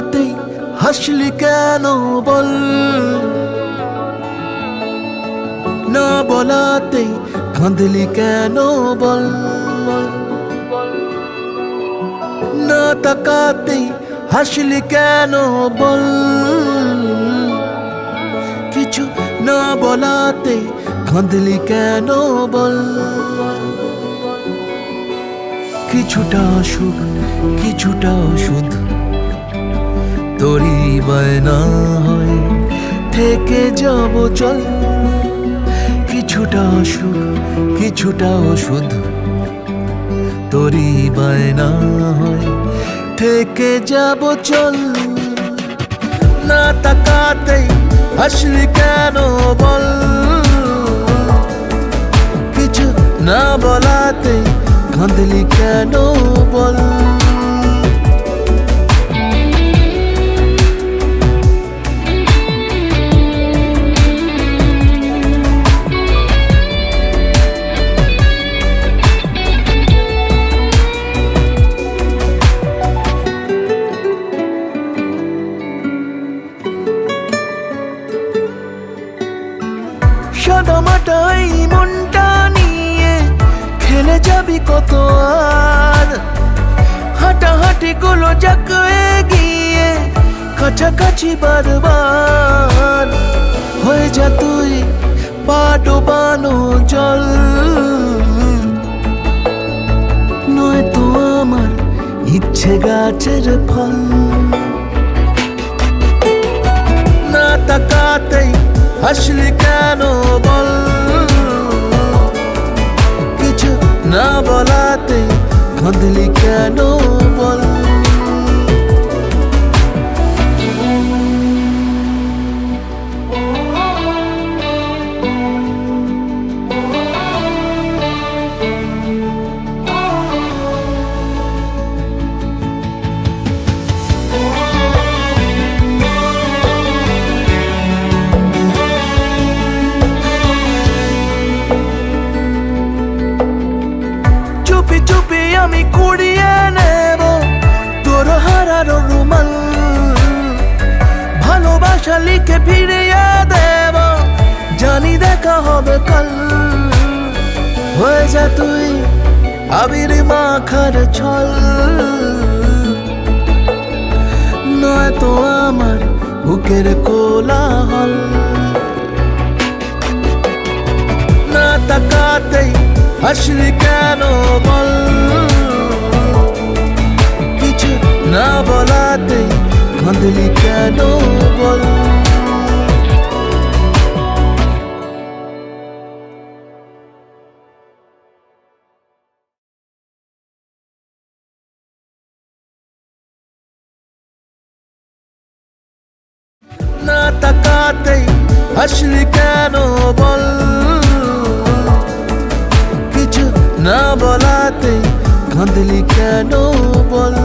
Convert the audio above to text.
তাকাতেই হাসলি কেন বল, না বলাতেই কাঁদলি কেন বল, না তাকাতেই হাসলি কেন বল, কিছু না বলাতেই কাঁদলি কেন বল। কিছুটা সুখ কিছুটা ওষুধ তোরই বায়না হয় থেকে যাব চল, কিছুটা সুখ কিছুটা ওষুধ তোরই বায়না হয় থেকে যাব চল। না তাকাতেই হাসলি কেন বল, কিছু না বলাতেই কাঁদলি কেন বল। সাদামাটাই মনটা নিয়ে খেলে যাবি কত আর, হাঁটাহাঁটি গুলো যাক এগিয়ে কাছাকাছি বারবার, হয়ে যা তুই পা ডোবানো জল, নয়তো আমার ইচ্ছে গাছের ফল। না তাকাতেই হাসলি কেন বল, কিছু না বলাতে কাঁদলি কেন বল। চুপি চুপি আমি কুড়িয়ে নেব তোর হারানো রুমাল, ভালোবাসা লিখে ফিরিয়ে দেব, জানি দেখা হবে কাল। হয়ে যা তুই আবির মাখার ছল, নয়তো আমার বুকের কোলাহল। না তাকাতেই হাসলি কেন বল, কিছু না বলাতে কাঁদলি কেন বল। না তাকাতেই হাসলি কেন বল, কিছু না বলাতে কাঁদলি কেন বল।